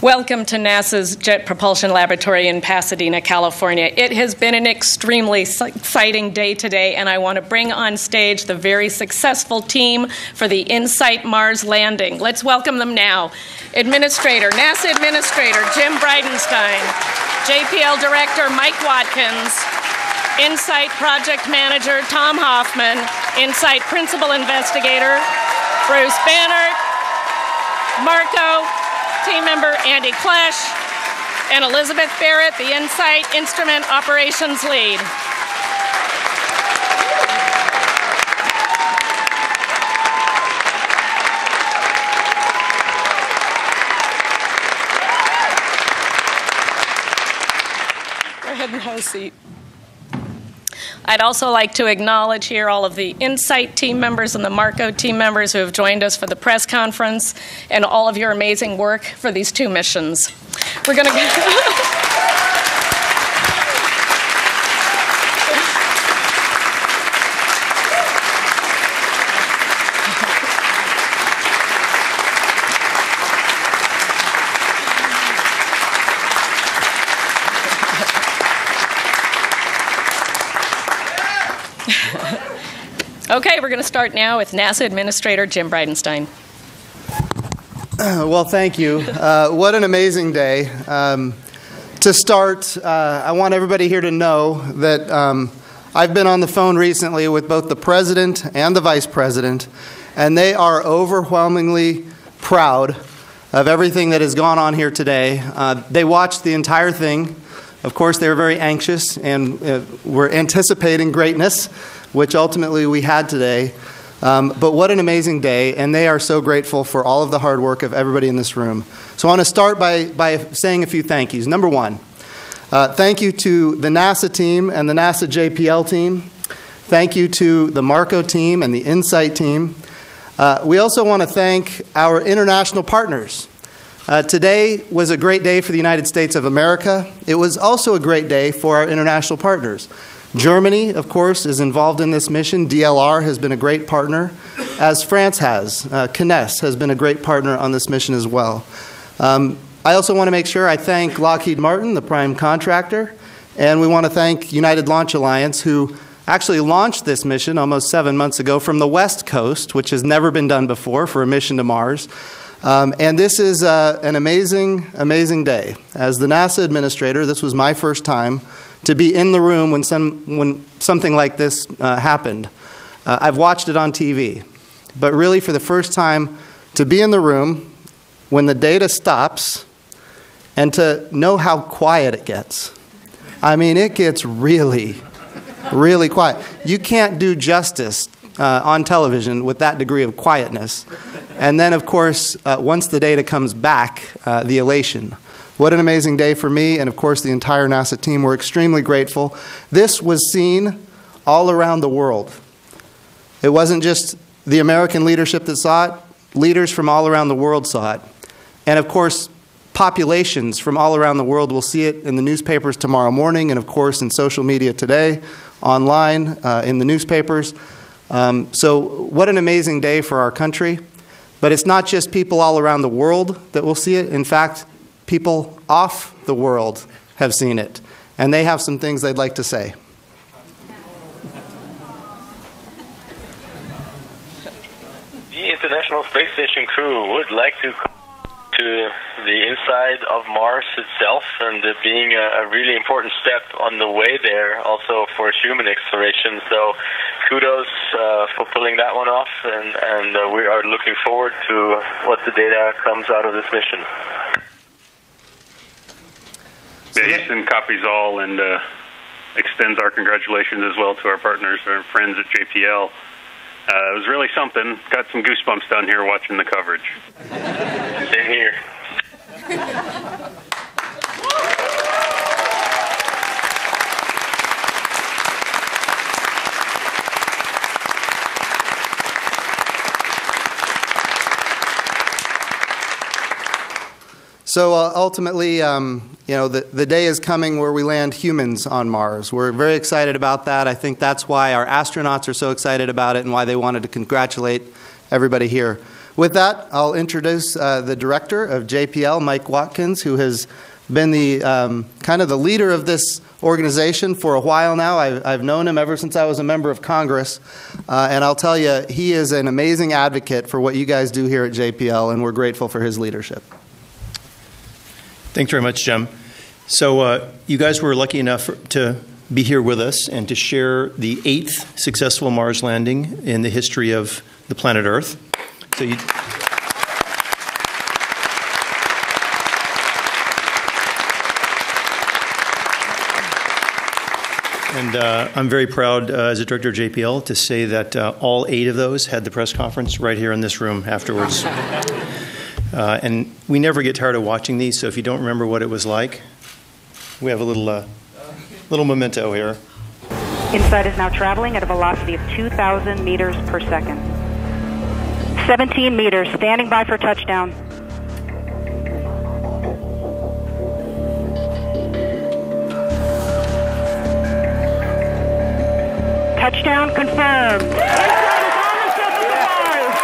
Welcome to NASA's Jet Propulsion Laboratory in Pasadena, California. It has been an extremely exciting day today, and I want to bring on stage the very successful team for the InSight Mars landing. Let's welcome them now. NASA Administrator Jim Bridenstine, JPL Director Mike Watkins, InSight Project Manager Tom Hoffman, InSight Principal Investigator Bruce Bannert, Marco team member Andy Klesch, and Elizabeth Barrett, the InSight Instrument Operations Lead. Go ahead and have a seat. I'd also like to acknowledge here all of the InSight team members and the Marco team members who have joined us for the press conference and all of your amazing work for these two missions. We're going to get... Okay, we're going to start now with NASA Administrator Jim Bridenstine. Well, thank you. What an amazing day. To start, I want everybody here to know that I've been on the phone recently with both the President and the Vice President, and they are overwhelmingly proud of everything that has gone on here today. They watched the entire thing. Of course, they were very anxious and were anticipating greatness, which ultimately we had today. But what an amazing day, and they are so grateful for all of the hard work of everybody in this room. So I want to start by saying a few thank yous. Number one, thank you to the NASA team and the NASA JPL team. Thank you to the Marco team and the InSight team. We also want to thank our international partners. Today was a great day for the United States of America. It was also a great day for our international partners. Germany, of course, is involved in this mission. DLR has been a great partner, as France has. Kness has been a great partner on this mission as well. I also want to make sure I thank Lockheed Martin, the prime contractor, and we want to thank United Launch Alliance, who actually launched this mission almost 7 months ago from the West Coast, which has never been done before for a mission to Mars. And this is an amazing, amazing day. As the NASA administrator, this was my first time to be in the room when something like this happened. I've watched it on TV, but really for the first time to be in the room when the data stops and to know how quiet it gets. I mean, it gets really, really quiet. You can't do justice on television with that degree of quietness. And then, of course, once the data comes back, the elation. What an amazing day for me and, of course, the entire NASA team. We're extremely grateful. This was seen all around the world. It wasn't just the American leadership that saw it. Leaders from all around the world saw it. And, of course, populations from all around the world will see it in the newspapers tomorrow morning and, of course, in social media today, online, in the newspapers. So what an amazing day for our country. But it's not just people all around the world that will see it. In fact, people off the world have seen it, and they have some things they'd like to say. The International Space Station crew would like to come to the inside of Mars itself, and being a really important step on the way there, also for human exploration. So kudos for pulling that one off, and we are looking forward to what the data comes out of this mission. Yeah, he sends copies all and extends our congratulations as well to our partners, our friends at JPL. It was really something. Got some goosebumps down here watching the coverage. Same here. So ultimately, you know, the day is coming where we land humans on Mars. We're very excited about that. I think that's why our astronauts are so excited about it and why they wanted to congratulate everybody here. With that, I'll introduce the director of JPL, Mike Watkins, who has been the kind of the leader of this organization for a while now. I've known him ever since I was a member of Congress, and I'll tell you, he is an amazing advocate for what you guys do here at JPL, and we're grateful for his leadership. Thanks very much, Jim. So you guys were lucky enough to be here with us and to share the 8th successful Mars landing in the history of the planet Earth. So you... And I'm very proud, as a director of JPL, to say that all 8 of those had the press conference right here in this room afterwards. And we never get tired of watching these, so if you don't remember what it was like, we have a little memento here. InSight is now traveling at a velocity of 2,000 meters per second. 17 meters, standing by for touchdown. Touchdown confirmed. InSight is on the surface of Mars.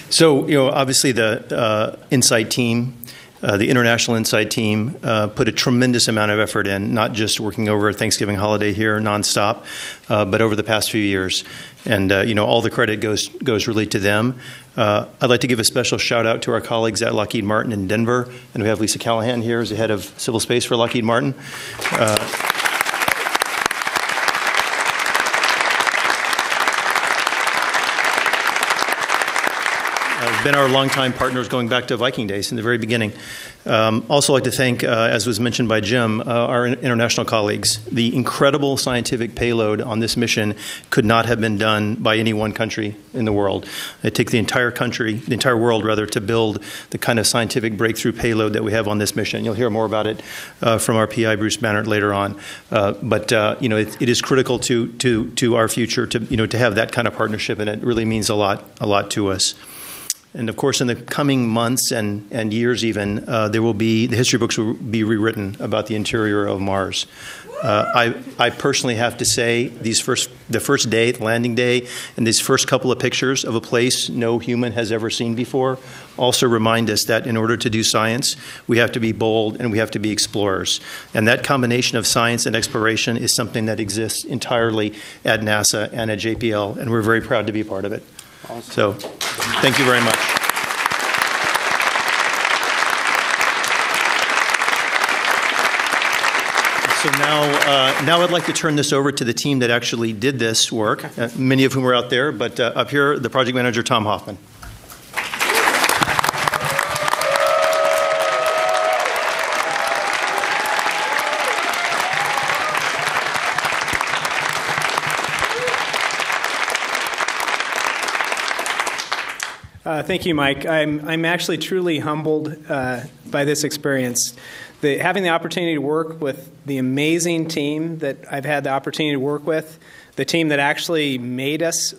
So, obviously the InSight team, the International InSight team, put a tremendous amount of effort in, not just working over Thanksgiving holiday here nonstop, but over the past few years. And, all the credit goes really to them. I'd like to give a special shout out to our colleagues at Lockheed Martin in Denver. And we have Lisa Callahan here as the head of Civil Space for Lockheed Martin. Been our longtime partners going back to Viking days in the very beginning. Also like to thank, as was mentioned by Jim, our international colleagues. The incredible scientific payload on this mission could not have been done by any one country in the world. It takes the entire world rather, to build the kind of scientific breakthrough payload that we have on this mission. You'll hear more about it from our PI, Bruce Bannert, later on. But it is critical to our future to have that kind of partnership, and it really means a lot to us. And of course, in the coming months and years even, the history books will be rewritten about the interior of Mars. I personally have to say, the first day, the landing day, and these first couple of pictures of a place no human has ever seen before also remind us that in order to do science, we have to be bold and we have to be explorers. And that combination of science and exploration is something that exists entirely at NASA and at JPL, and we're very proud to be part of it. Awesome. So, thank you very much. So now I'd like to turn this over to the team that actually did this work, many of whom are out there, but up here, the project manager, Tom Hoffman. Thank you, Mike. I'm actually truly humbled by this experience. Having the opportunity to work with the amazing team that I've had the opportunity to work with, the team that actually made us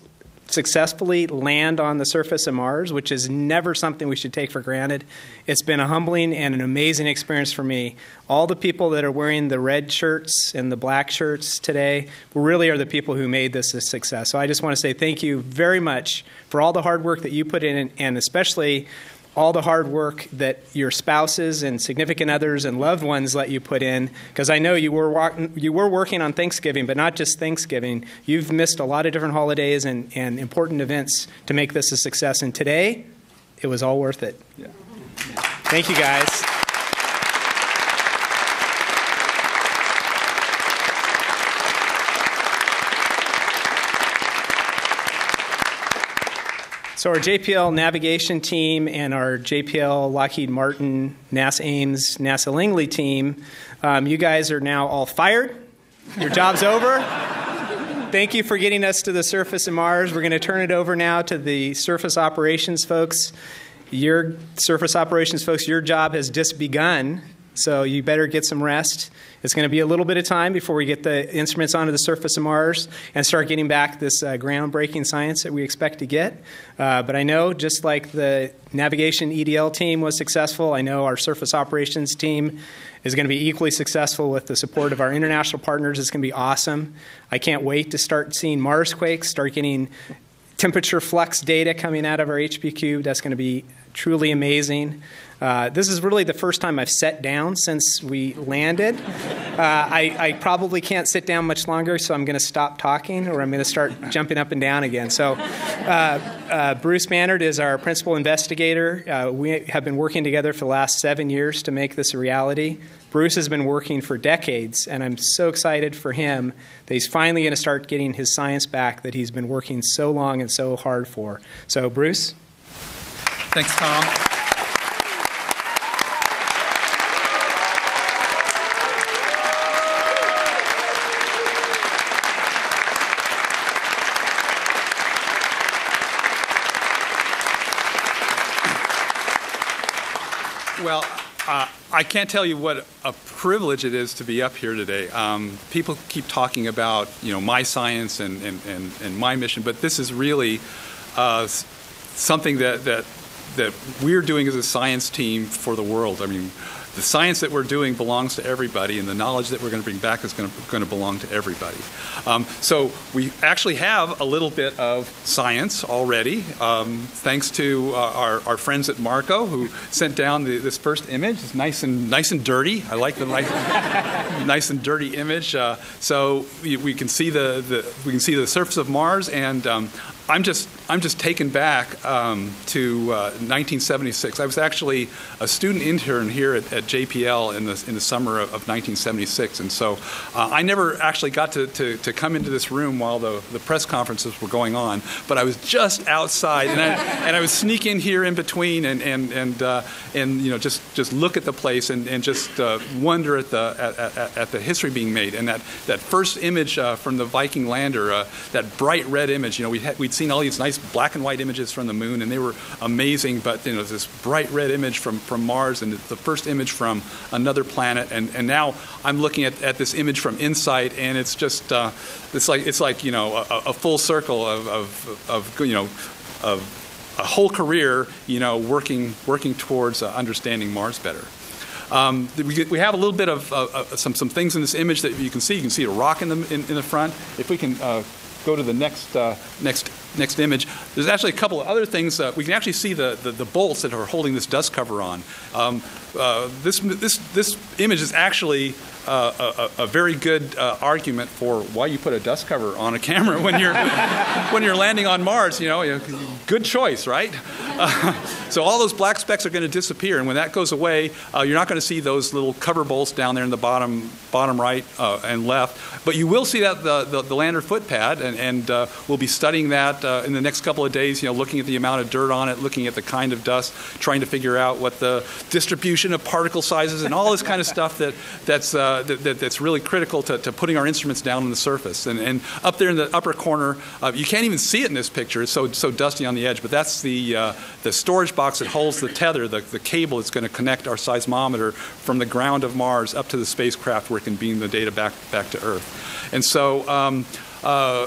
successfully land on the surface of Mars, which is never something we should take for granted. It's been a humbling and an amazing experience for me. All the people that are wearing the red shirts and the black shirts today really are the people who made this a success. So I just want to say thank you very much for all the hard work that you put in, and especially all the hard work that your spouses and significant others and loved ones let you put in, because I know you were working on Thanksgiving, but not just Thanksgiving. You've missed a lot of different holidays and important events to make this a success, and today, it was all worth it. Yeah. Thank you, guys. So our JPL navigation team and our JPL Lockheed Martin, NASA Ames, NASA Langley team, you guys are now all fired. Your job's over. Thank you for getting us to the surface of Mars. We're going to turn it over now to the surface operations folks. Your surface operations folks, your job has just begun. so you better get some rest. It's going to be a little bit of time before we get the instruments onto the surface of Mars and start getting back this groundbreaking science that we expect to get. But I know, just like the navigation EDL team was successful, I know our surface operations team is going to be equally successful with the support of our international partners. It's going to be awesome. I can't wait to start seeing Mars quakes, start getting temperature flux data coming out of our HPQ. That's going to be truly amazing. This is really the first time I've sat down since we landed. I probably can't sit down much longer, so I'm going to stop talking or I'm going to start jumping up and down again. So Bruce Bannard is our principal investigator. We have been working together for the last 7 years to make this a reality. Bruce has been working for decades, and I'm so excited for him that he's finally going to start getting his science back that he's been working so long and so hard for. So, Bruce? Thanks, Tom. Well, I can't tell you what a privilege it is to be up here today. People keep talking about, my science and my mission, but this is really something that we're doing as a science team for the world. I mean, the science that we're doing belongs to everybody, and the knowledge that we're going to bring back is going to belong to everybody. So we actually have a little bit of science already, thanks to our friends at Marco, who sent down this first image. It's nice and dirty. I like the nice and dirty image. So we can see the surface of Mars, and I'm just taken back to 1976. I was actually a student intern here at JPL in the summer of 1976, and so I never actually got to come into this room while the press conferences were going on. But I was just outside, and I would sneak in here in between, and just look at the place and just wonder at the history being made. And that first image from the Viking lander, that bright red image. We'd seen all these nice black and white images from the moon, and they were amazing. But this bright red image from Mars, and the first image from another planet, and now I'm looking at this image from InSight, and it's just it's like a full circle of a whole career working towards understanding Mars better. We have a little bit of some things in this image that you can see. You can see a rock in the front. If we can go to the next image, there's actually a couple of other things. We can actually see the bolts that are holding this dust cover on. This image is actually a very good argument for why you put a dust cover on a camera when you're landing on Mars. Good choice, right? So all those black specks are going to disappear, and when that goes away, you're not going to see those little cover bolts down there in the bottom right and left. But you will see that the lander footpad, and we'll be studying that in the next couple of days. Looking at the amount of dirt on it, looking at the kind of dust, trying to figure out what the distribution of particle sizes and all this kind of stuff that's really critical to putting our instruments down on the surface. And up there in the upper corner, you can't even see it in this picture. It's so dusty on the edge. But that's the storage box that holds the tether, the cable that's going to connect our seismometer from the ground of Mars up to the spacecraft where it can beam the data back to Earth. And so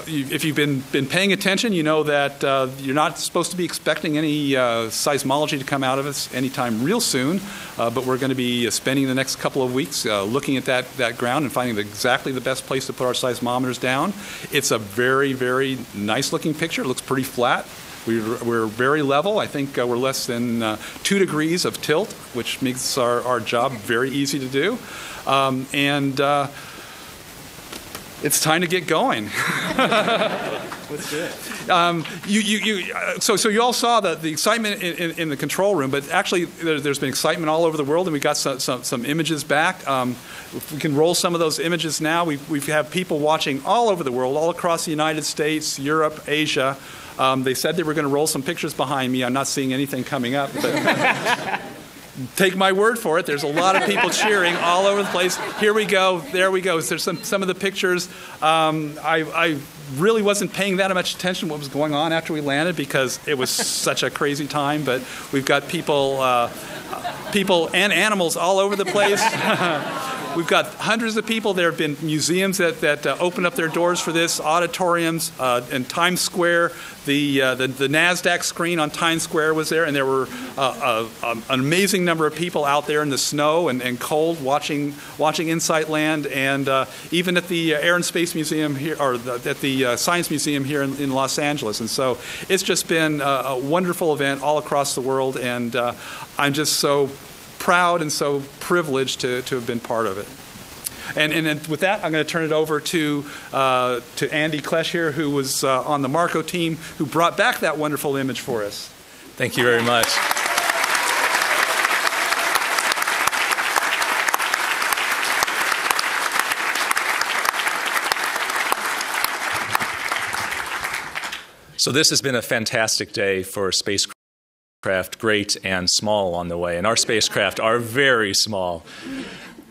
if you've been paying attention, you know that you're not supposed to be expecting any seismology to come out of us anytime real soon, but we're going to be spending the next couple of weeks looking at that ground and finding exactly the best place to put our seismometers down. It's a very, very nice looking picture. It looks pretty flat. We're very level. I think we're less than 2 degrees of tilt, which makes our job very easy to do. It's time to get going. Let's do it. So you all saw the excitement in the control room, but actually there's been excitement all over the world, and we got some images back. If we can roll some of those images now, we have people watching all over the world, all across the United States, Europe, Asia. They said they were going to roll some pictures behind me. I'm not seeing anything coming up, but take my word for it. There's a lot of people cheering all over the place. Here we go. There we go. There's some of the pictures. I really wasn't paying that much attention to what was going on after we landed because it was such a crazy time. But we've got people people and animals all over the place. We've got hundreds of people. There have been museums that opened up their doors for this, auditoriums in Times Square. The NASDAQ screen on Times Square was there, and there were an amazing number of people out there in the snow and cold watching InSight land, and even at the Air and Space Museum here, or at the Science Museum here in Los Angeles. And so it's just been a wonderful event all across the world, and I'm just so proud and so privileged to have been part of it. And with that, I'm going to turn it over to Andy Klesch here, who was on the Marco team, who brought back that wonderful image for us. Thank you very much. So this has been a fantastic day for spacecraft, great and small on the way. And our spacecraft are very small.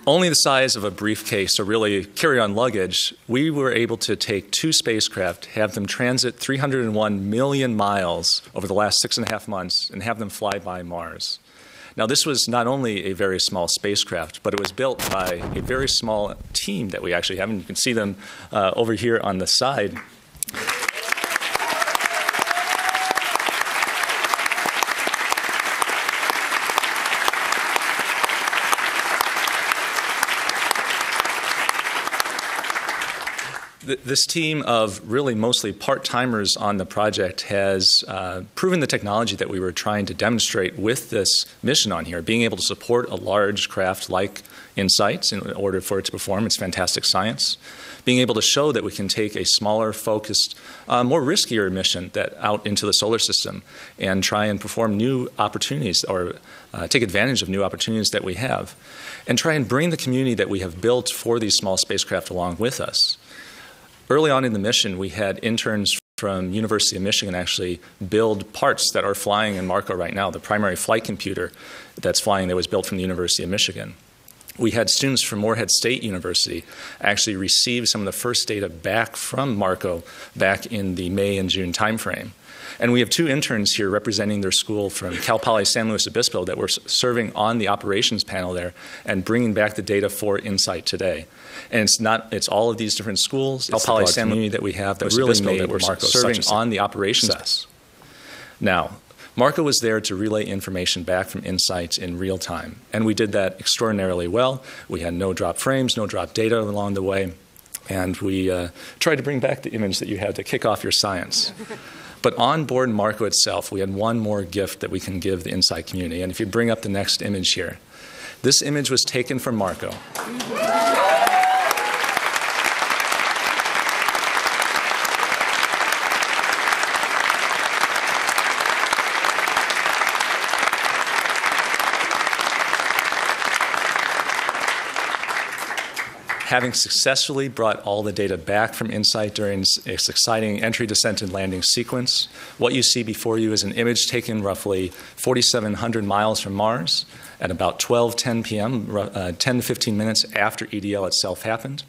Only the size of a briefcase or really carry-on luggage. We were able to take 2 spacecraft, have them transit 301 million miles over the last 6.5 months, and have them fly by Mars. Now, this was not only a very small spacecraft, but it was built by a very small team that we actually have, and you can see them over here on the side. This team of really mostly part-timers on the project has proven the technology that we were trying to demonstrate with this mission on here, being able to support a large craft like InSight in order for it to perform its fantastic science, being able to show that we can take a smaller, focused, more riskier mission out into the solar system and try and perform new opportunities or take advantage of new opportunities that we have, and try and bring the community that we have built for these small spacecraft along with us. Early on in the mission, we had interns from University of Michigan actually build parts that are flying in Marco right now, the primary flight computer that's flying that was built from the University of Michigan. We had students from Morehead State University actually receive some of the first data back from Marco back in the May and June timeframe. And we have 2 interns here representing their school from Cal Poly San Luis Obispo that were serving on the operations panel there and bringing back the data for InSight today. And it's all of these different schools, Cal Poly San Luis that we have that really made that we're serving on the operations panel. Now, Marco was there to relay information back from InSight in real time, and we did that extraordinarily well. We had no drop frames, no drop data along the way, and we tried to bring back the image that you had to kick off your science. But on board Marco itself, we had one more gift that we can give the InSight community, and if you bring up the next image here, this image was taken from Marco. Having successfully brought all the data back from InSight during its exciting entry, descent, and landing sequence, what you see before you is an image taken roughly 4,700 miles from Mars at about 12:10 p.m., 10 to 15 minutes after EDL itself happened.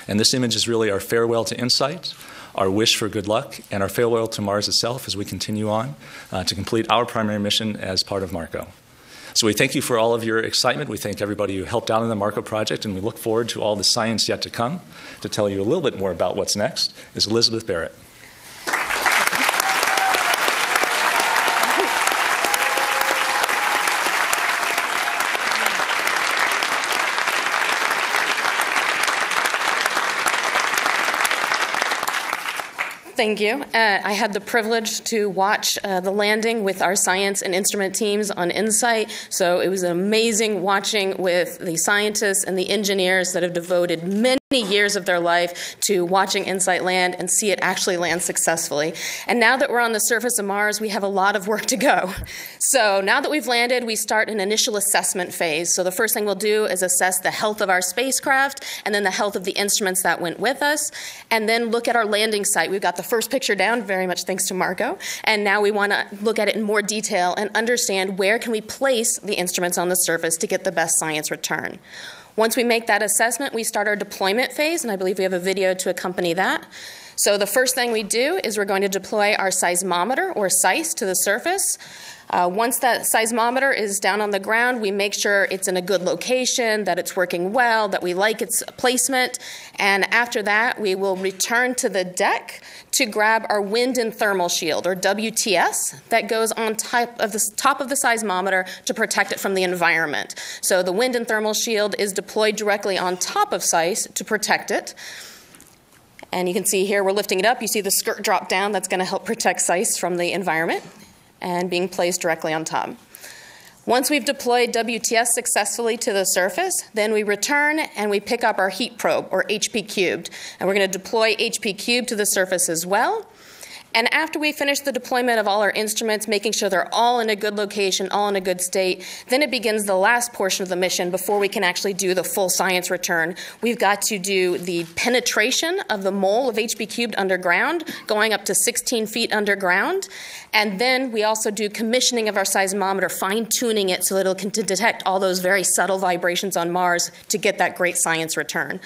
And this image is really our farewell to InSight, our wish for good luck, and our farewell to Mars itself as we continue on to complete our primary mission as part of Marco. So we thank you for all of your excitement. We thank everybody who helped out in the Marco project, and we look forward to all the science yet to come. To tell you a little bit more about what's next is Elizabeth Barrett. Thank you. I had the privilege to watch the landing with our science and instrument teams on InSight, so it was amazing watching with the scientists and the engineers that have devoted many years of their life to watching InSight land and see it actually land successfully. And now that we're on the surface of Mars, we have a lot of work to go. So now that we've landed, we start an initial assessment phase. So the first thing we'll do is assess the health of our spacecraft and then the health of the instruments that went with us, and then look at our landing site. We've got the first picture down, very much thanks to Marco, and now we want to look at it in more detail and understand where can we place the instruments on the surface to get the best science return. Once we make that assessment, we start our deployment phase, and I believe we have a video to accompany that. So the first thing we do is we're going to deploy our seismometer, or SEIS, to the surface. Once that seismometer is down on the ground, we make sure it's in a good location, that it's working well, that we like its placement. And after that, we will return to the deck to grab our wind and thermal shield, or WTS, that goes on top of the seismometer to protect it from the environment. So the wind and thermal shield is deployed directly on top of SEIS to protect it. And you can see here we're lifting it up. You see the skirt drop down. That's going to help protect SEIS from the environment and being placed directly on top. Once we've deployed WTS successfully to the surface, then we return and we pick up our heat probe, or HP cubed. And we're going to deploy HP cubed to the surface as well. And after we finish the deployment of all our instruments, making sure they're all in a good location, all in a good state, then it begins the last portion of the mission before we can actually do the full science return. We've got to do the penetration of the mole of HP cubed underground, going up to 16 feet underground. And then we also do commissioning of our seismometer, fine-tuning it so that it can detect all those very subtle vibrations on Mars to get that great science return.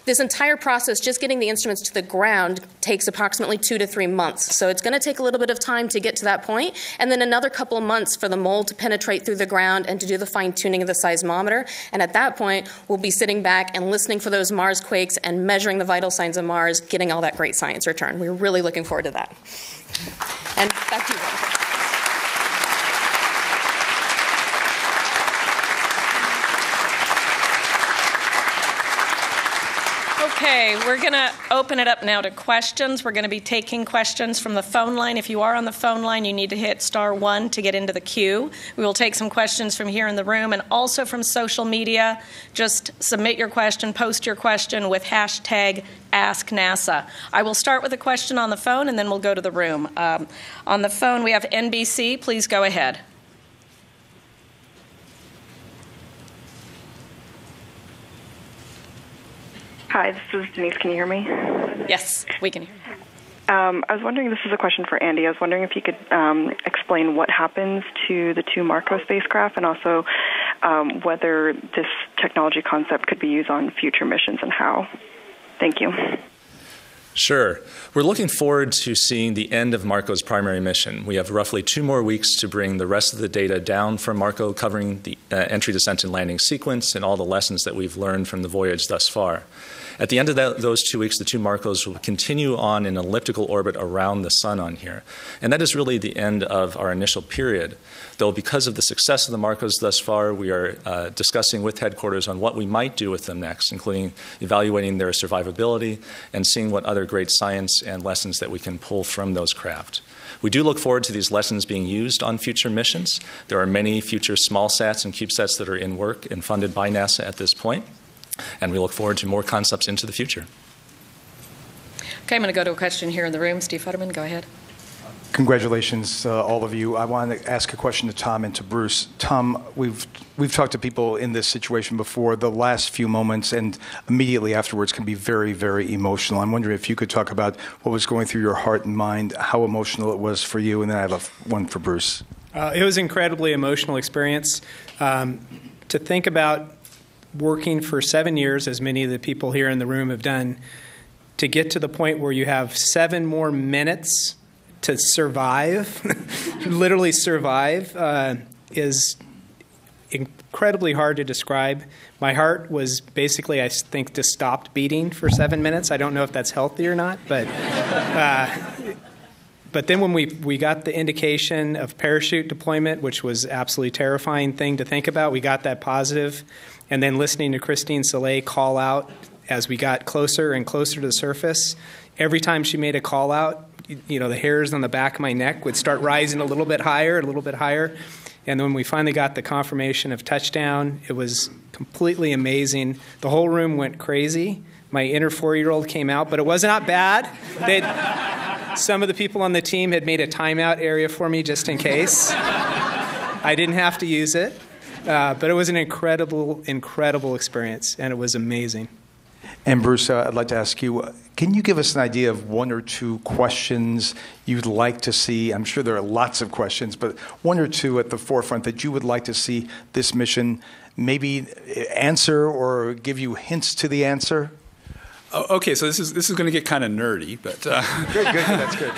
This entire process, just getting the instruments to the ground, takes approximately 2 to 3 months. So it's going to take a little bit of time to get to that point, and then another couple of months for the mole to penetrate through the ground and to do the fine-tuning of the seismometer. And at that point, we'll be sitting back and listening for those Mars quakes and measuring the vital signs of Mars, getting all that great science return. We're really looking forward to that. And back to you, Ron. Okay, we're going to open it up now to questions. We're going to be taking questions from the phone line. If you are on the phone line, you need to hit *1 to get into the queue. We will take some questions from here in the room and also from social media. Just submit your question, post your question with hashtag #AskNASA. I will start with a question on the phone, and then we'll go to the room. On the phone, we have NBC. Please go ahead. Hi, this is Denise. Can you hear me? Yes, we can hear you. I was wondering, this is a question for Andy. I was wondering if you could explain what happens to the 2 Marco spacecraft, and also whether this technology concept could be used on future missions and how. Thank you. Sure. We're looking forward to seeing the end of Marco's primary mission. We have roughly 2 more weeks to bring the rest of the data down from Marco, covering the entry, descent, and landing sequence and all the lessons that we've learned from the voyage thus far. At the end of those 2 weeks, the 2 Marcos will continue on an elliptical orbit around the sun on here. And that is really the end of our initial period. Though because of the success of the Marcos thus far, we are discussing with headquarters on what we might do with them next, including evaluating their survivability and seeing what other great science and lessons that we can pull from those craft. We do look forward to these lessons being used on future missions. There are many future small sats and CubeSats that are in work and funded by NASA at this point. And we look forward to more concepts into the future. Okay, I'm going to go to a question here in the room. Steve Futterman, go ahead. Congratulations, all of you. I want to ask a question to Tom and to Bruce. Tom, we've talked to people in this situation before. The last few moments and immediately afterwards can be very, very emotional. I'm wondering if you could talk about what was going through your heart and mind, how emotional it was for you, and then I have one for Bruce. It was an incredibly emotional experience. To think about working for 7 years, as many of the people here in the room have done, to get to the point where you have 7 more minutes to survive, literally survive, is incredibly hard to describe. My heart was basically, I think, just stopped beating for 7 minutes. I don't know if that's healthy or not, but then when we got the indication of parachute deployment, which was absolutely terrifying thing to think about, we got that positive. And then listening to Christine Soleil call out as we got closer and closer to the surface, every time she made a call out, the hairs on the back of my neck would start rising a little bit higher, a little bit higher. And when we finally got the confirmation of touchdown, it was completely amazing. The whole room went crazy. My inner 4-year-old came out, but it was not bad. Some of the people on the team had made a timeout area for me just in case. I didn't have to use it. But it was an incredible, incredible experience, and it was amazing. And Bruce, I'd like to ask you, can you give us an idea of 1 or 2 questions you'd like to see? I'm sure there are lots of questions, but 1 or 2 at the forefront that you would like to see this mission maybe answer or give you hints to the answer? Okay, so this is going to get kind of nerdy, but good, that's good.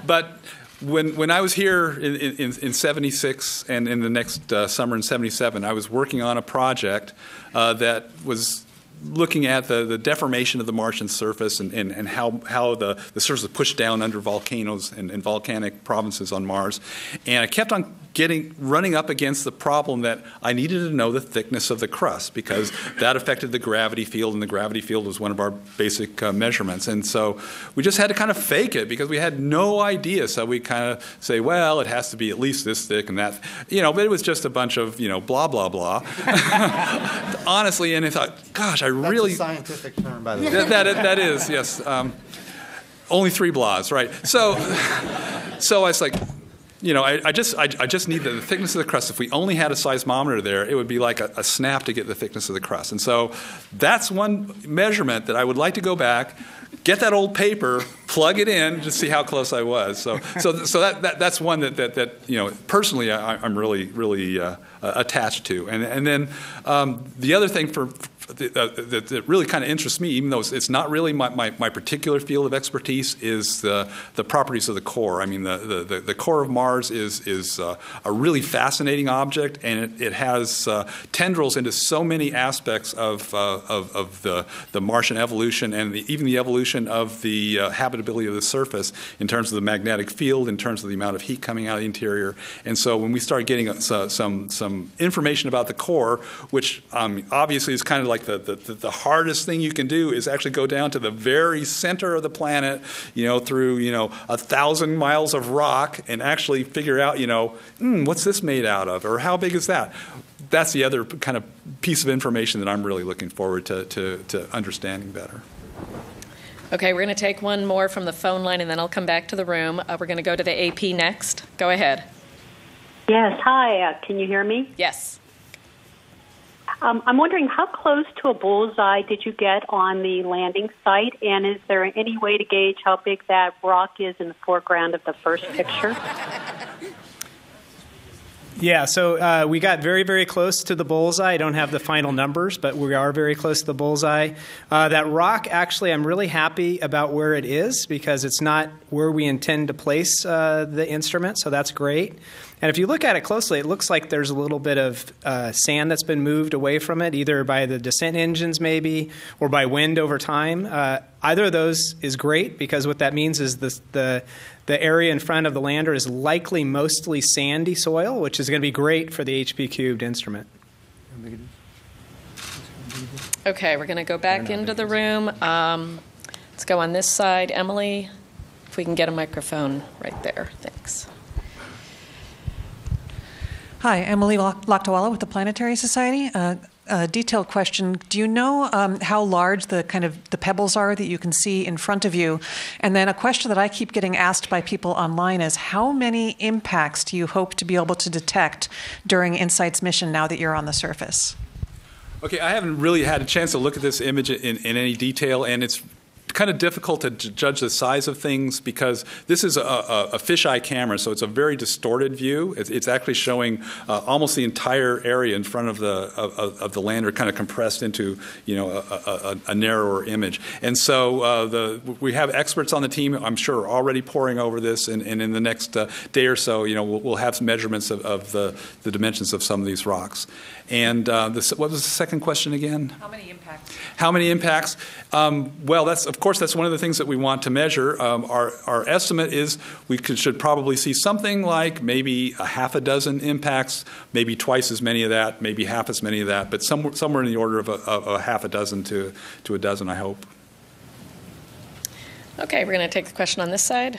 But when I was here in 76 and in the next summer in 77, I was working on a project that was looking at the deformation of the Martian surface and how the surface is pushed down under volcanoes and volcanic provinces on Mars. And I kept on running up against the problem that I needed to know the thickness of the crust, because that affected the gravity field, and the gravity field was one of our basic measurements. And so we just had to kind of fake it because we had no idea. So we kind of say, well, it has to be at least this thick and that, but it was just a bunch of, blah, blah, blah. Honestly, and I thought, gosh, That's a scientific term, by the way. That is, yes. Only 3 blahs, right? So I was like, I just need the thickness of the crust. If we only had a seismometer there, it would be like a snap to get the thickness of the crust. And so that's one measurement that I would like to go back, get that old paper, plug it in, just see how close I was. So that's one that personally I'm really attached to. And then the other thing that really kind of interests me, even though it's not really my particular field of expertise, is the properties of the core. I mean, the core of Mars is a really fascinating object, and it has tendrils into so many aspects of the Martian evolution and even the evolution of the habitability of the surface in terms of the magnetic field, in terms of the amount of heat coming out of the interior. And so when we start getting some information about the core, which obviously is kind of like the hardest thing you can do, is actually go down to the very center of the planet, through 1,000 miles of rock, and actually figure out, what's this made out of, or how big is that? That's the other kind of piece of information that I'm really looking forward to understanding better. Okay, we're going to take one more from the phone line, and then I'll come back to the room. We're going to go to the AP next. Go ahead. Yes, hi. Can you hear me? Yes. I'm wondering, how close to a bullseye did you get on the landing site, and is there any way to gauge how big that rock is in the foreground of the first picture? Yeah, so we got very, very close to the bullseye. I don't have the final numbers, but we are very close to the bullseye. That rock, actually, I'm really happy about where it is, because it's not where we intend to place the instrument, so that's great. And if you look at it closely, it looks like there's a little bit of sand that's been moved away from it, either by the descent engines maybe, or by wind over time. Either of those is great, because what that means is the area in front of the lander is likely mostly sandy soil, which is going to be great for the HP cubed instrument. Okay, we're going to go back into the room. Let's go on this side. Emily, if we can get a microphone right there. Thanks. Hi, Emily Lakdawala with the Planetary Society. A detailed question. Do you know how large the pebbles are that you can see in front of you? And then a question that I keep getting asked by people online is, how many impacts do you hope to be able to detect during InSight's mission now that you're on the surface? Okay, I haven't really had a chance to look at this image in any detail, and it's kind of difficult to judge the size of things, because this is a fisheye camera, so it's a very distorted view. It's actually showing almost the entire area in front of the lander, kind of compressed into a narrower image. And so we have experts on the team, I'm sure, already poring over this, and in the next day or so, we'll have some measurements of the dimensions of some of these rocks. And what was the second question again? How many impacts? How many impacts? Well, of course, that's one of the things that we want to measure. Our estimate is we should probably see something like maybe a half a dozen impacts, maybe twice as many of that, maybe half as many of that, but somewhere in the order of a half a dozen to a dozen, I hope. Okay, we're going to take the question on this side.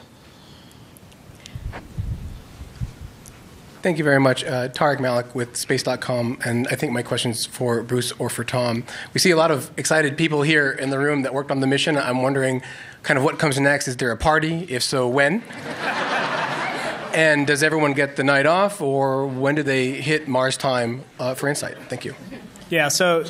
Thank you very much. Tariq Malik with Space.com, and I think my question's for Bruce or for Tom. We see a lot of excited people here in the room that worked on the mission. I'm wondering kind of what comes next. Is there a party? If so, when? And does everyone get the night off, or when do they hit Mars time for InSight? Thank you. Yeah, so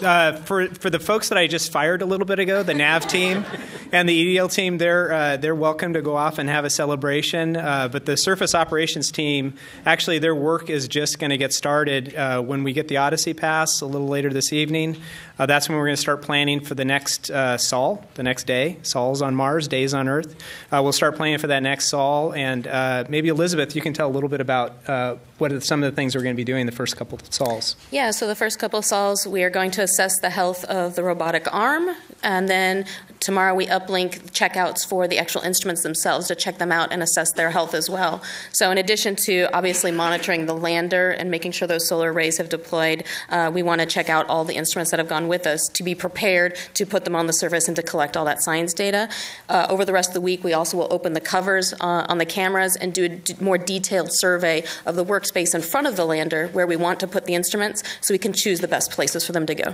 for the folks that I just fired a little bit ago, the nav team, And the EDL team, they're welcome to go off and have a celebration. But the surface operations team, actually, their work is just going to get started when we get the Odyssey pass a little later this evening. That's when we're going to start planning for the next sol, the next day. Sol's on Mars, days on Earth. We'll start planning for that next sol. And maybe, Elizabeth, you can tell a little bit about what are some of the things we're going to be doing the first couple of sols. Yeah, so the first couple of sols, we are going to assess the health of the robotic arm. And then tomorrow we uplink checkouts for the actual instruments themselves to check them out and assess their health as well. So in addition to obviously monitoring the lander and making sure those solar arrays have deployed, we want to check out all the instruments that have gone with us to be prepared to put them on the surface and to collect all that science data. Over the rest of the week, we also will open the covers on the cameras and do a more detailed survey of the workspace in front of the lander where we want to put the instruments so we can choose the best places for them to go.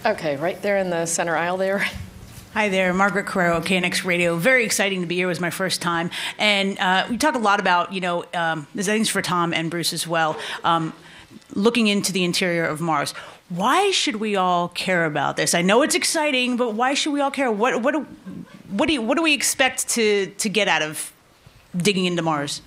Okay, right there in the center aisle there. Hi there, Margaret Carrero, KNX Radio. Very exciting to be here. It was my first time. And we talk a lot about, there's things for Tom and Bruce as well, looking into the interior of Mars. Why should we all care about this? I know it's exciting, but why should we all care? What do we expect to get out of digging into Mars?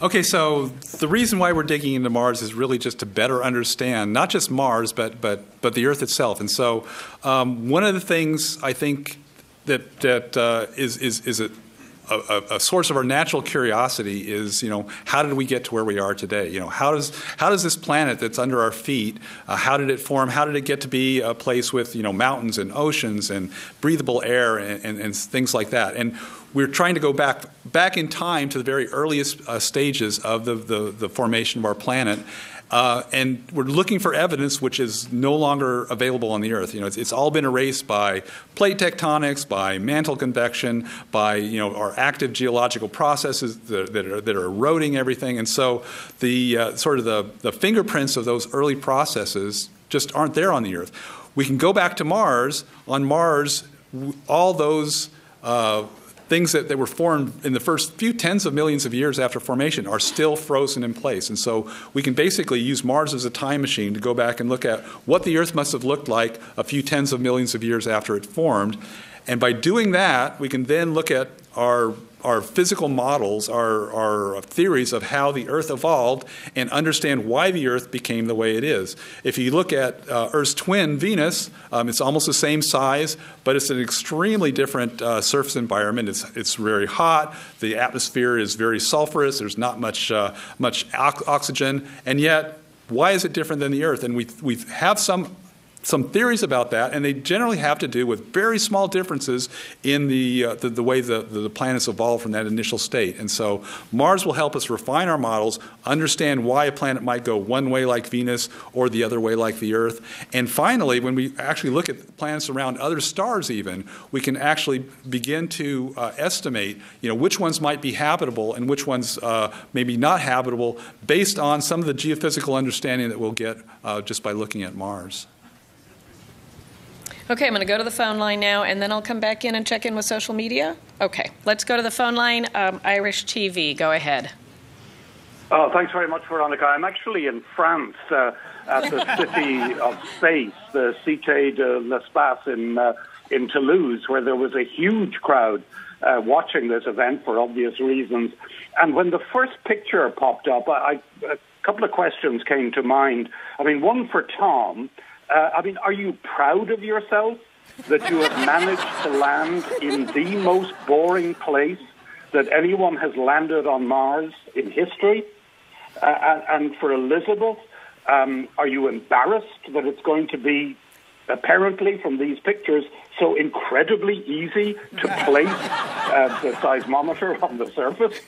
Okay, so the reason why we're digging into Mars is really just to better understand not just Mars, but the Earth itself. And so one of the things I think that is a source of our natural curiosity is, how did we get to where we are today? How does this planet that's under our feet, how did it form? How did it get to be a place with, mountains and oceans and breathable air and things like that? And we're trying to go back in time to the very earliest stages of the formation of our planet. And we're looking for evidence which is no longer available on the Earth. It's all been erased by plate tectonics, by mantle convection, by our active geological processes that are eroding everything. And so the sort of the fingerprints of those early processes just aren't there on the Earth. We can go back to Mars. On Mars, all those things that were formed in the first few tens of millions of years after formation are still frozen in place. And so we can basically use Mars as a time machine to go back and look at what the Earth must have looked like a few tens of millions of years after it formed. And by doing that, we can then look at our physical models, our theories of how the Earth evolved and understand why the Earth became the way it is. If you look at Earth's twin, Venus, it's almost the same size, but it's an extremely different surface environment. It's very hot. The atmosphere is very sulfurous. There's not much oxygen. And yet, why is it different than the Earth? And we have some theories about that, and they generally have to do with very small differences in the way the planets evolved from that initial state. And so Mars will help us refine our models, understand why a planet might go one way like Venus or the other way like the Earth. And finally, when we actually look at planets around other stars even, we can actually begin to estimate which ones might be habitable and which ones maybe not habitable based on some of the geophysical understanding that we'll get just by looking at Mars. Okay, I'm going to go to the phone line now, and then I'll come back in and check in with social media. Okay, let's go to the phone line. Irish TV, go ahead. Oh, thanks very much, Veronica. I'm actually in France at the City of Space, the Cité de l'Espace in Toulouse, where there was a huge crowd watching this event for obvious reasons. And when the first picture popped up, a couple of questions came to mind. One for Tom. Are you proud of yourself that you have managed to land in the most boring place that anyone has landed on Mars in history? And for Elizabeth, are you embarrassed that it's going to be, apparently from these pictures, so incredibly easy to place the seismometer on the surface?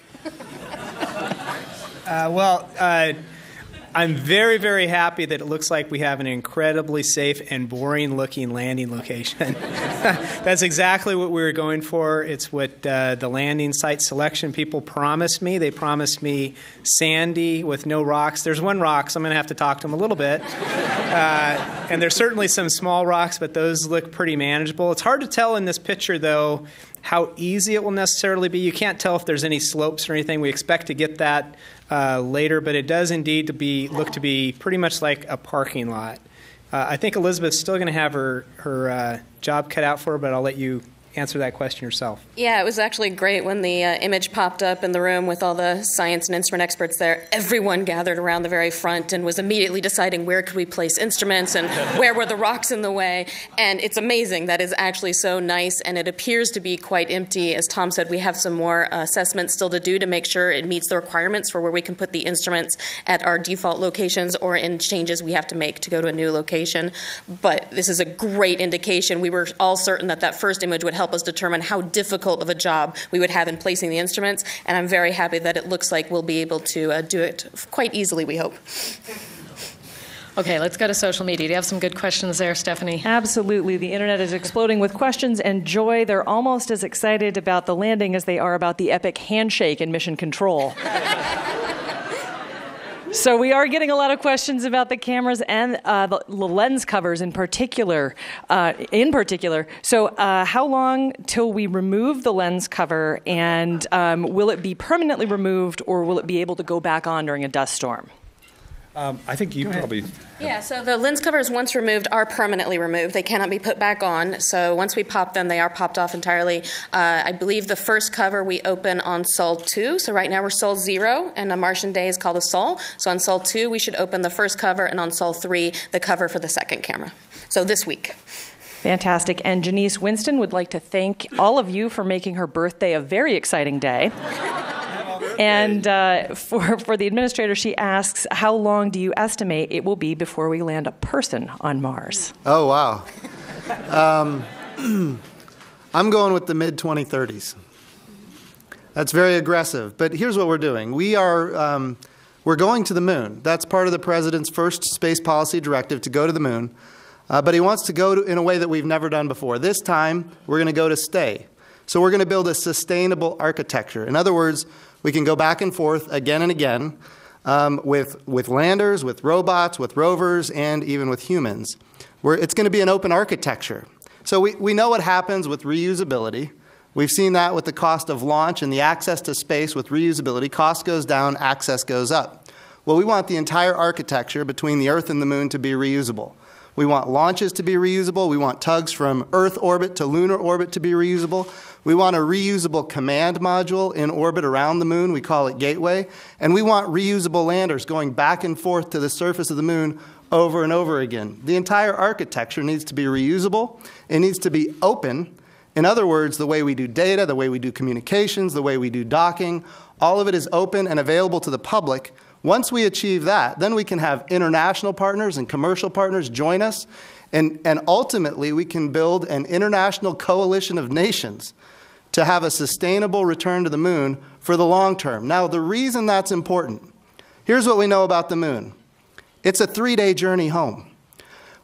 I'm very, very happy that it looks like we have an incredibly safe and boring-looking landing location. That's exactly what we were going for. It's what the landing site selection people promised me. They promised me sandy with no rocks. There's one rock, so I'm going to have to talk to them a little bit. And there's certainly some small rocks, but those look pretty manageable. It's hard to tell in this picture, though, how easy it will necessarily be. You can't tell if there's any slopes or anything. We expect to get that later, but it does indeed look to be pretty much like a parking lot. I think Elizabeth's still going to have her job cut out for her, but I'll let you answer that question yourself. Yeah, it was actually great when the image popped up in the room with all the science and instrument experts there. Everyone gathered around the very front and was immediately deciding where could we place instruments and where were the rocks in the way. And it's amazing. That is actually so nice, and it appears to be quite empty. As Tom said, we have some more assessments still to do to make sure it meets the requirements for where we can put the instruments at our default locations or in changes we have to make to go to a new location. But this is a great indication. We were all certain that that first image would help us determine how difficult of a job we would have in placing the instruments, and I'm very happy that it looks like we'll be able to do it quite easily, we hope. Okay, let's go to social media. Do you have some good questions there, Stephanie? Absolutely. The internet is exploding with questions and joy. They're almost as excited about the landing as they are about the epic handshake in Mission Control. So we are getting a lot of questions about the cameras and the lens covers in particular. So how long till we remove the lens cover, and will it be permanently removed, or will it be able to go back on during a dust storm? I think you probably... Yeah, so the lens covers, once removed, are permanently removed. They cannot be put back on. So once we pop them, they are popped off entirely. I believe the first cover we open on Sol 2. So right now we're Sol 0, and a Martian day is called a Sol. So on Sol 2, we should open the first cover, and on Sol 3, the cover for the second camera. So this week. Fantastic. And Janice Winston would like to thank all of you for making her birthday a very exciting day. And for the administrator, she asks, how long do you estimate it will be before we land a person on Mars? Oh, wow. I'm going with the mid-2030s. That's very aggressive. But here's what we're doing. We're going to the moon. That's part of the president's first space policy directive, to go to the moon. But he wants to go in a way that we've never done before. This time, we're going to go to stay. So we're going to build a sustainable architecture. In other words, we can go back and forth again and again with landers, with robots, with rovers, and even with humans. It's going to be an open architecture. So we know what happens with reusability. We've seen that with the cost of launch and the access to space with reusability. Cost goes down, access goes up. Well, we want the entire architecture between the Earth and the moon to be reusable. We want launches to be reusable. We want tugs from Earth orbit to lunar orbit to be reusable. We want a reusable command module in orbit around the moon. We call it Gateway. And we want reusable landers going back and forth to the surface of the moon over and over again. The entire architecture needs to be reusable. It needs to be open. In other words, the way we do data, the way we do communications, the way we do docking, all of it is open and available to the public. Once we achieve that, then we can have international partners and commercial partners join us, and ultimately we can build an international coalition of nations to have a sustainable return to the moon for the long term. Now, the reason that's important, here's what we know about the moon. It's a 3-day journey home,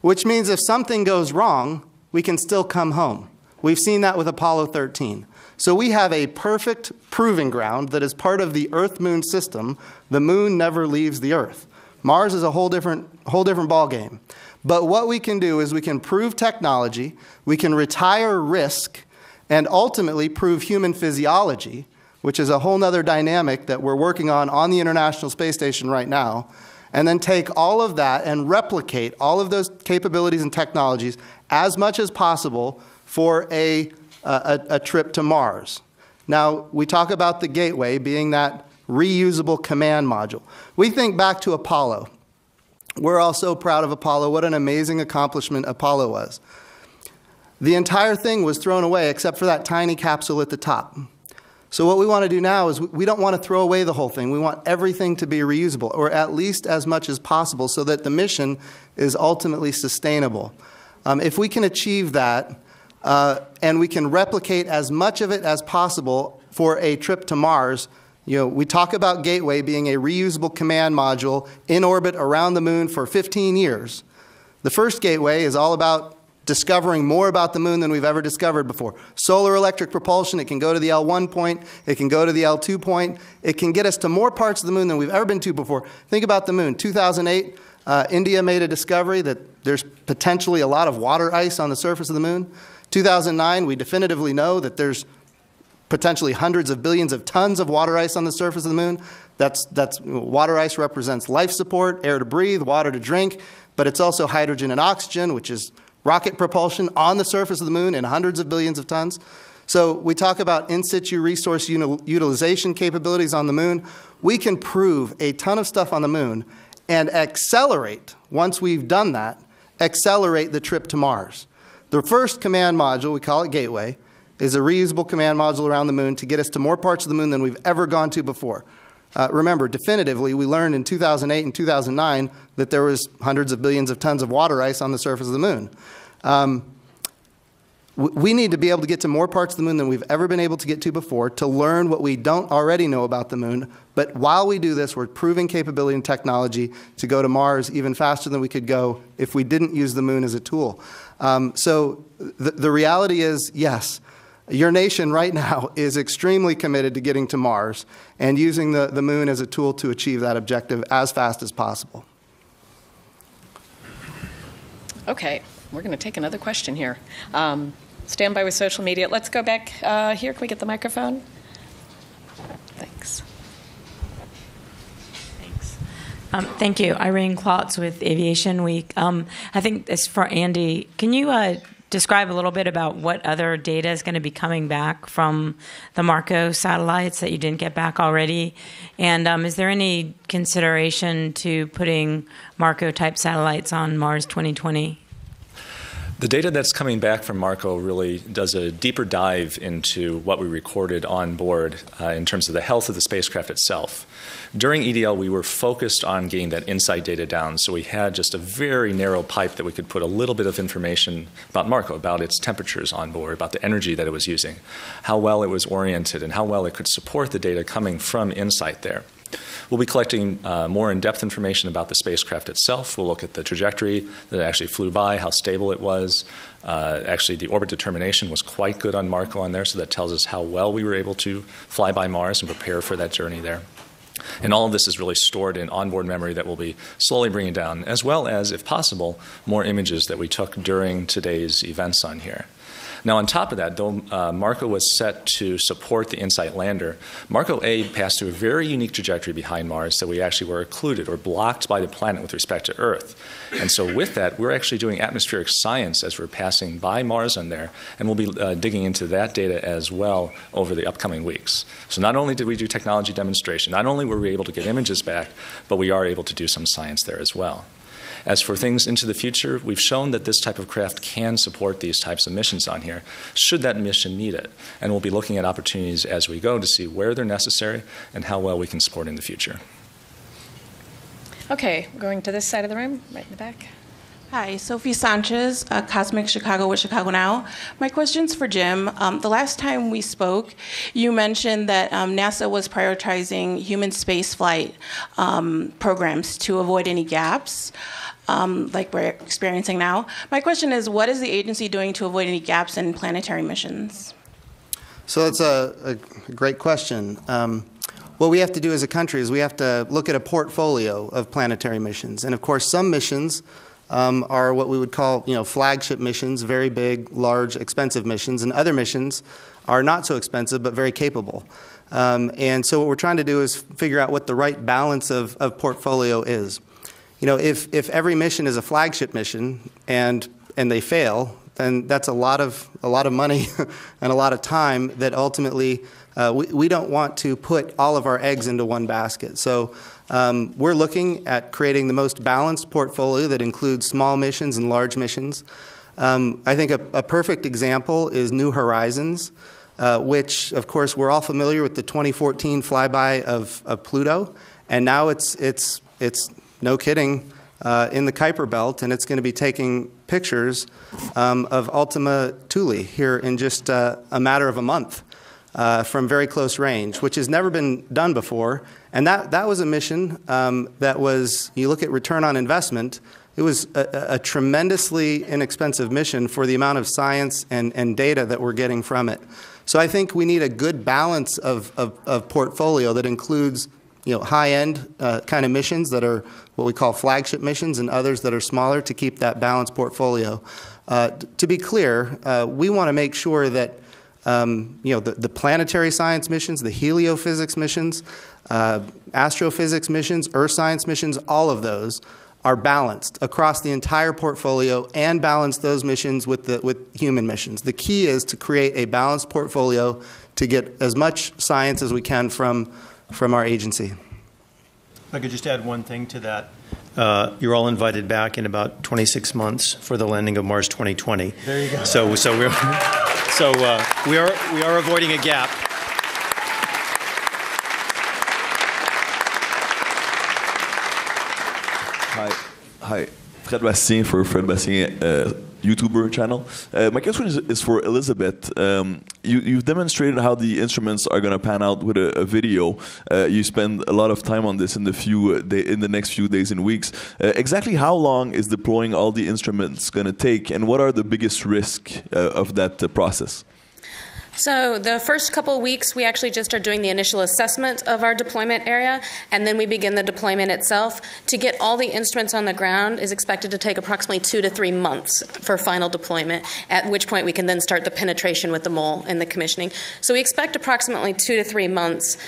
which means if something goes wrong, we can still come home. We've seen that with Apollo 13. So we have a perfect proving ground that is part of the Earth-Moon system. The moon never leaves the Earth. Mars is a whole different ballgame. But what we can do is we can prove technology, we can retire risk, and ultimately prove human physiology, which is a whole other dynamic that we're working on the International Space Station right now, and then take all of that and replicate all of those capabilities and technologies as much as possible for a trip to Mars. Now, we talk about the Gateway being that reusable command module. We think back to Apollo. We're all so proud of Apollo. What an amazing accomplishment Apollo was. The entire thing was thrown away except for that tiny capsule at the top. So what we want to do now is we don't want to throw away the whole thing. We want everything to be reusable, or at least as much as possible, so that the mission is ultimately sustainable. If we can achieve that, and we can replicate as much of it as possible for a trip to Mars. We talk about Gateway being a reusable command module in orbit around the moon for 15 years. The first Gateway is all about discovering more about the moon than we've ever discovered before. Solar electric propulsion, it can go to the L1 point, it can go to the L2 point, it can get us to more parts of the moon than we've ever been to before. Think about the moon. 2008, India made a discovery that there's potentially a lot of water ice on the surface of the moon. 2009, we definitively know that there's potentially hundreds of billions of tons of water ice on the surface of the moon. Water ice represents life support, air to breathe, water to drink, but it's also hydrogen and oxygen, which is rocket propulsion on the surface of the moon in hundreds of billions of tons. So we talk about in situ resource utilization capabilities on the moon. We can prove a ton of stuff on the moon and accelerate, once we've done that, accelerate the trip to Mars. The first command module, we call it Gateway, is a reusable command module around the moon to get us to more parts of the moon than we've ever gone to before. Remember, definitively, we learned in 2008 and 2009 that there was hundreds of billions of tons of water ice on the surface of the moon. We need to be able to get to more parts of the moon than we've ever been able to get to before to learn what we don't already know about the moon. But while we do this, we're proving capability and technology to go to Mars even faster than we could go if we didn't use the moon as a tool. So the reality is, yes, your nation right now is extremely committed to getting to Mars and using the moon as a tool to achieve that objective as fast as possible. Okay, we're going to take another question here. Stand by with social media. Let's go back here. Can we get the microphone? Thanks. Thank you. Irene Klotz with Aviation Week. I think it's for Andy. Can you describe a little bit about what other data is going to be coming back from the Marco satellites that you didn't get back already? And is there any consideration to putting Marco-type satellites on Mars 2020? The data that's coming back from Marco really does a deeper dive into what we recorded on board in terms of the health of the spacecraft itself. During EDL, we were focused on getting that InSight data down, so we had just a very narrow pipe that we could put a little bit of information about Marco, about its temperatures on board, about the energy that it was using, how well it was oriented, and how well it could support the data coming from InSight there. We'll be collecting more in-depth information about the spacecraft itself. We'll look at the trajectory that it actually flew by, how stable it was. Actually, the orbit determination was quite good on Marco on there, so that tells us how well we were able to fly by Mars and prepare for that journey there. And all of this is really stored in onboard memory that we'll be slowly bringing down, as well as, if possible, more images that we took during today's events on here. Now, on top of that, though Marco was set to support the InSight lander, Marco A passed through a very unique trajectory behind Mars that we actually were occluded or blocked by the planet with respect to Earth. And so with that, we're actually doing atmospheric science as we're passing by Mars on there, and we'll be digging into that data as well over the upcoming weeks. So not only did we do technology demonstration, not only were we able to get images back, but we are able to do some science there as well. As for things into the future, we've shown that this type of craft can support these types of missions on here, should that mission need it. And we'll be looking at opportunities as we go to see where they're necessary and how well we can support in the future. Okay, going to this side of the room, right in the back. Hi, Sophie Sanchez, Cosmic Chicago with Chicago Now. My question's for Jim. The last time we spoke, you mentioned that NASA was prioritizing human spaceflight programs to avoid any gaps, like we're experiencing now. My question is, what is the agency doing to avoid any gaps in planetary missions? So that's a great question. What we have to do as a country is we have to look at a portfolio of planetary missions. And of course, some missions are what we would call, flagship missions, very big, large, expensive missions, and other missions are not so expensive but very capable. And so what we're trying to do is figure out what the right balance of portfolio is. If every mission is a flagship mission and they fail, then that's a lot of money and a lot of time that ultimately we don't want to put all of our eggs into one basket. So we're looking at creating the most balanced portfolio that includes small missions and large missions. I think a perfect example is New Horizons, which, of course, we're all familiar with the 2014 flyby of Pluto, and now it's no kidding, in the Kuiper Belt, and it's going to be taking pictures of Ultima Thule here in just a matter of a month from very close range, which has never been done before. And that was a mission that was, you look at return on investment, it was a tremendously inexpensive mission for the amount of science and data that we're getting from it. So I think we need a good balance of portfolio that includes high-end kind of missions that are what we call flagship missions and others that are smaller to keep that balanced portfolio. To be clear, we want to make sure that the planetary science missions, the heliophysics missions, astrophysics missions, earth science missions, all of those are balanced across the entire portfolio and balance those missions with human missions. The key is to create a balanced portfolio to get as much science as we can from our agency. If I could just add one thing to that. You're all invited back in about 26 months for the landing of Mars 2020. There you go. So we are avoiding a gap. Hi, Fred Bastien for Fred Bastien YouTuber channel. My question is for Elizabeth. You've demonstrated how the instruments are going to pan out with a video. You spend a lot of time on this in the next few days and weeks. Exactly how long is deploying all the instruments going to take, and what are the biggest risks of that process? So the first couple of weeks, we actually just are doing the initial assessment of our deployment area, and then we begin the deployment itself. To get all the instruments on the ground is expected to take approximately 2 to 3 months for final deployment, at which point we can then start the penetration with the mole and the commissioning. So we expect approximately 2 to 3 months.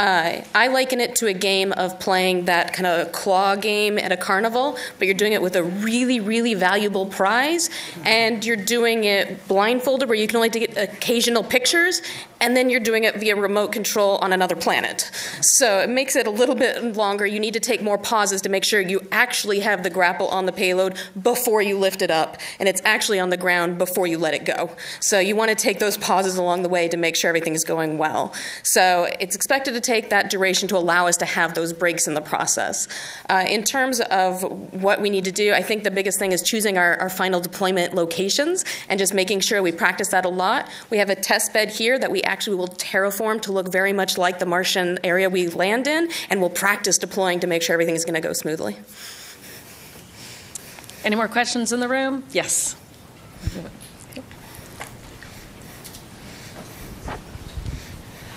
I liken it to a game of playing that kind of claw game at a carnival, but you're doing it with a really, really valuable prize, and you're doing it blindfolded where you can only get occasional pictures, and then you're doing it via remote control on another planet. So it makes it a little bit longer. You need to take more pauses to make sure you actually have the grapple on the payload before you lift it up, and it's actually on the ground before you let it go. So you want to take those pauses along the way to make sure everything is going well. So it's expected to take that duration to allow us to have those breaks in the process. In terms of what we need to do, I think the biggest thing is choosing our final deployment locations and just making sure we practice that a lot. We have a test bed here that we actually will terraform to look very much like the Martian area we land in, and we'll practice deploying to make sure everything is going to go smoothly. Any more questions in the room? Yes.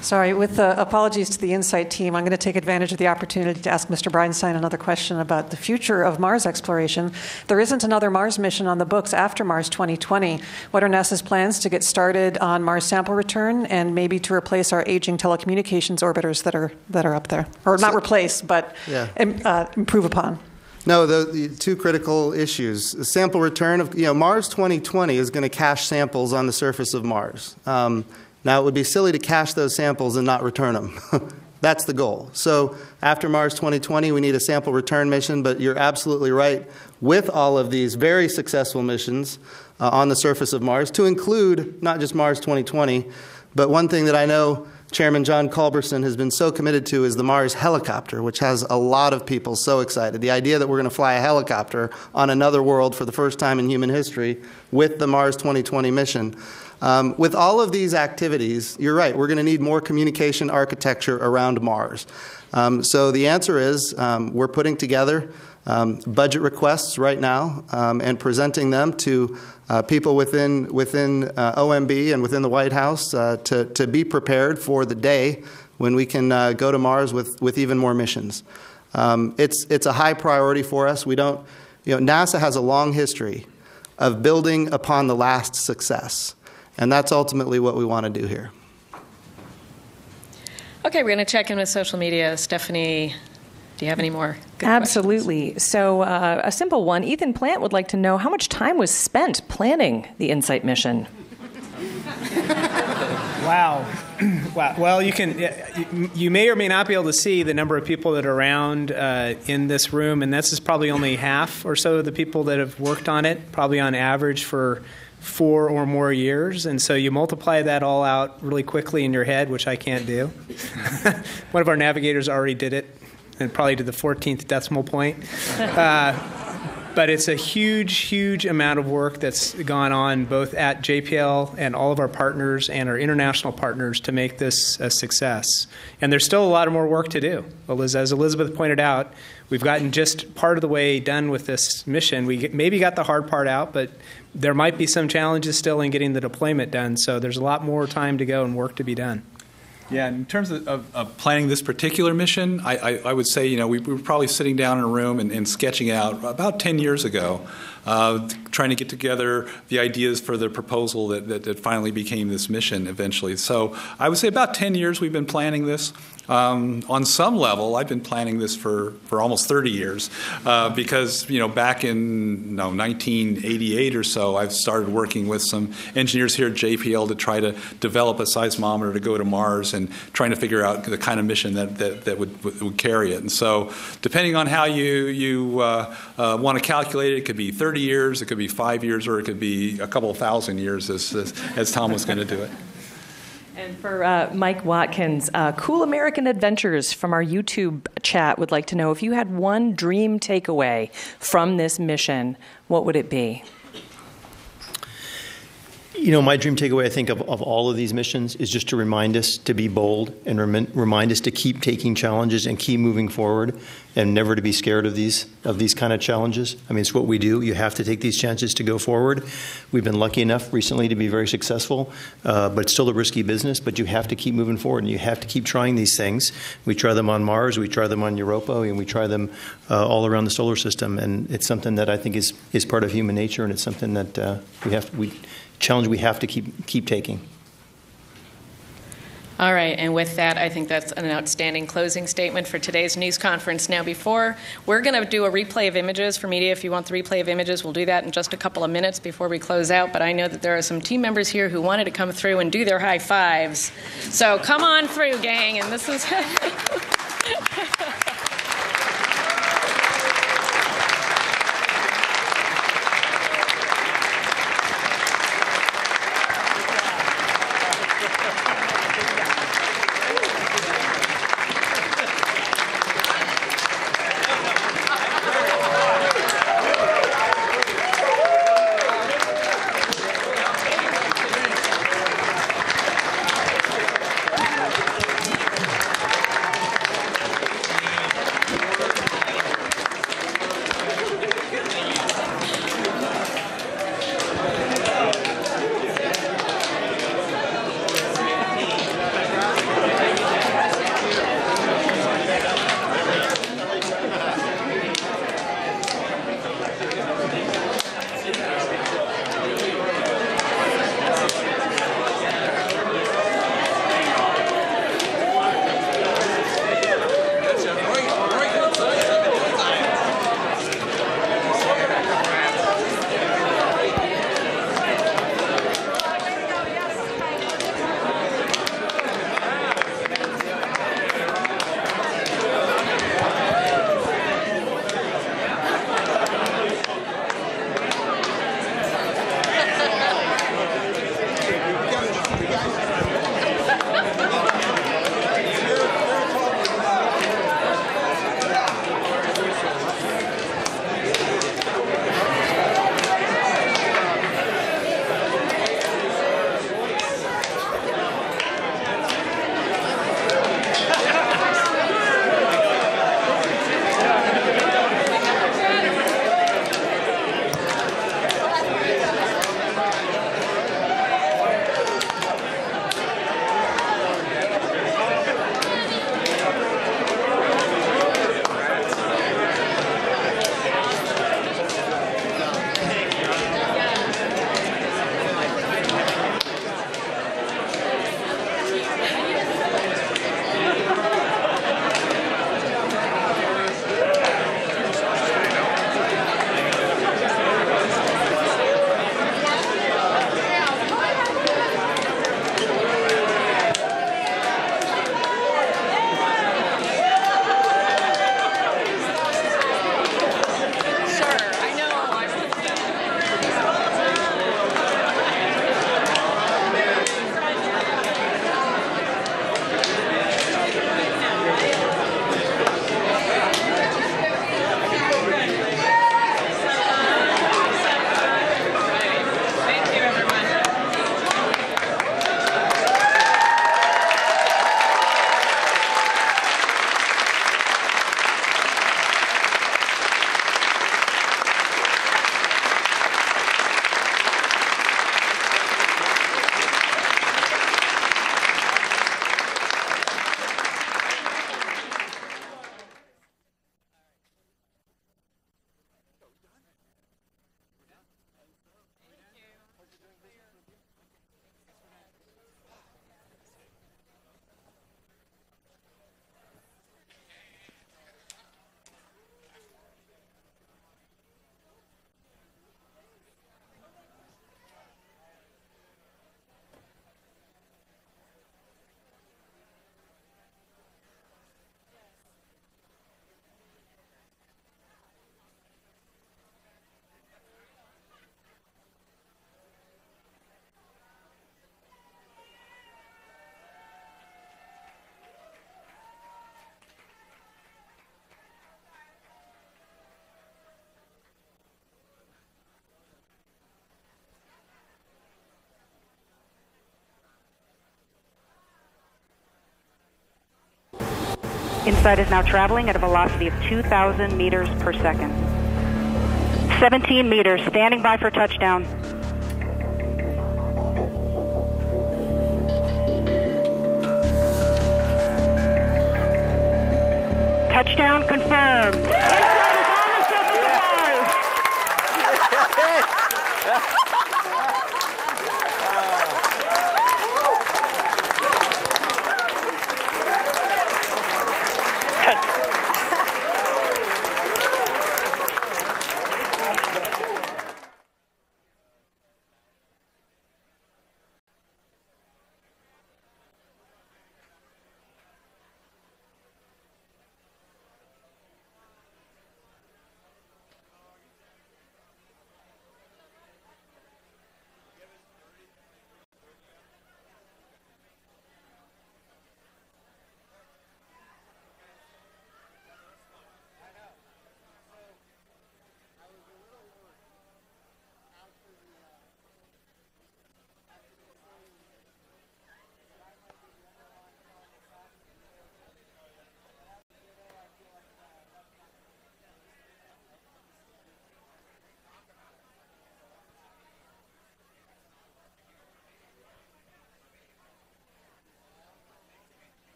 Sorry, with apologies to the InSight team, I'm going to take advantage of the opportunity to ask Mr. Bridenstine another question about the future of Mars exploration. There isn't another Mars mission on the books after Mars 2020. What are NASA's plans to get started on Mars sample return and maybe to replace our aging telecommunications orbiters that are up there? Or not replace, but improve upon? No, the two critical issues. The sample return of, Mars 2020 is going to cache samples on the surface of Mars. Now, it would be silly to cache those samples and not return them. That's the goal. So after Mars 2020, we need a sample return mission, but you're absolutely right. With all of these very successful missions on the surface of Mars, to include not just Mars 2020, but one thing that I know Chairman John Culberson has been so committed to is the Mars helicopter, which has a lot of people so excited. The idea that we're going to fly a helicopter on another world for the first time in human history with the Mars 2020 mission. With all of these activities, you're right, we're going to need more communication architecture around Mars. So the answer is we're putting together budget requests right now and presenting them to people within OMB and within the White House to be prepared for the day when we can go to Mars with even more missions. It's a high priority for us. We don't, NASA has a long history of building upon the last success. And that's ultimately what we want to do here. Okay, we're going to check in with social media. Stephanie, do you have any more good Absolutely. Questions? So a simple one. Ethan Plant would like to know how much time was spent planning the InSight mission. Wow. Well, you may or may not be able to see the number of people that are around in this room, and this is probably only half or so of the people that have worked on it, probably on average for 4 or more years. And so you multiply that all out really quickly in your head, which I can't do. One of our navigators already did it, and probably to the 14th decimal point. But it's a huge, huge amount of work that's gone on both at JPL and all of our partners and our international partners to make this a success. And there's still a lot of more work to do. Well, as Elizabeth pointed out, we've gotten just part of the way done with this mission. We maybe got the hard part out, but there might be some challenges still in getting the deployment done. So there's a lot more time to go and work to be done. Yeah, in terms of planning this particular mission, I would say, we were probably sitting down in a room and sketching out about 10 years ago, trying to get together the ideas for the proposal that finally became this mission eventually. So I would say about 10 years we've been planning this. On some level, I've been planning this for almost 30 years because, back in 1988 or so, I've started working with some engineers here at JPL to try to develop a seismometer to go to Mars and trying to figure out the kind of mission that would carry it. And so depending on how you want to calculate it, it could be 30 years, it could be 5 years, or it could be a couple of thousand years as Tom was going to do it. And for Mike Watkins, Cool American Adventures from our YouTube chat would like to know if you had one dream takeaway from this mission, what would it be? My dream takeaway, I think, of all of these missions is just to remind us to be bold and remind us to keep taking challenges and keep moving forward and never to be scared of these kind of challenges. I mean, it's what we do. You have to take these chances to go forward. We've been lucky enough recently to be very successful, but it's still a risky business, but you have to keep moving forward and you have to keep trying these things. We try them on Mars, we try them on Europa, and we try them all around the solar system, and it's something that I think is part of human nature, and it's something that challenge we have to keep taking. All right, and with that, I think that's an outstanding closing statement for today's news conference. Now, we're going to do a replay of images for media. If you want the replay of images, we'll do that in just a couple of minutes before we close out. But I know that there are some team members here who wanted to come through and do their high fives. So come on through, gang, and this is... InSight is now traveling at a velocity of 2,000 meters per second. 17 meters, standing by for touchdown. Touchdown confirmed. InSight is on the surface of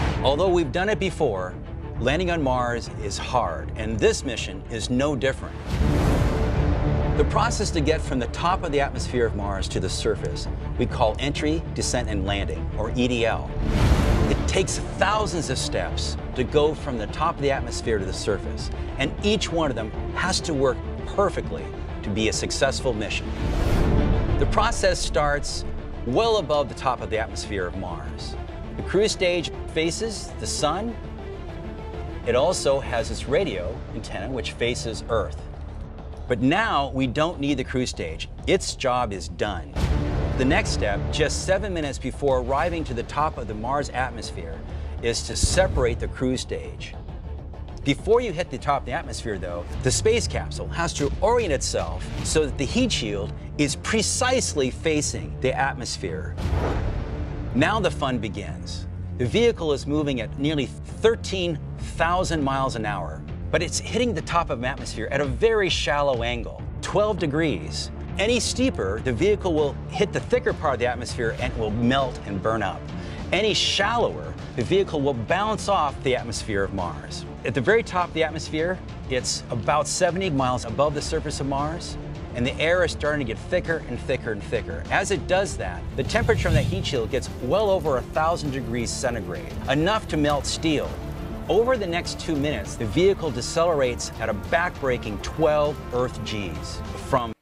Mars. Although we've done it before, landing on Mars is hard, and this mission is no different. The process to get from the top of the atmosphere of Mars to the surface we call entry, descent, and landing, or EDL. It takes thousands of steps to go from the top of the atmosphere to the surface, and each one of them has to work perfectly to be a successful mission. The process starts well above the top of the atmosphere of Mars. The cruise stage faces the sun. It also has its radio antenna, which faces Earth. But now we don't need the cruise stage. Its job is done. The next step, just 7 minutes before arriving to the top of the Mars atmosphere, is to separate the cruise stage. Before you hit the top of the atmosphere, though, the space capsule has to orient itself so that the heat shield is precisely facing the atmosphere. Now the fun begins. The vehicle is moving at nearly 13,000 miles an hour, but it's hitting the top of the atmosphere at a very shallow angle, 12 degrees. Any steeper, the vehicle will hit the thicker part of the atmosphere and will melt and burn up. Any shallower, the vehicle will bounce off the atmosphere of Mars. At the very top of the atmosphere, it's about 70 miles above the surface of Mars, and the air is starting to get thicker and thicker and thicker. As it does that, the temperature of that heat shield gets well over 1,000 degrees centigrade, enough to melt steel. Over the next 2 minutes, the vehicle decelerates at a backbreaking 12 Earth Gs from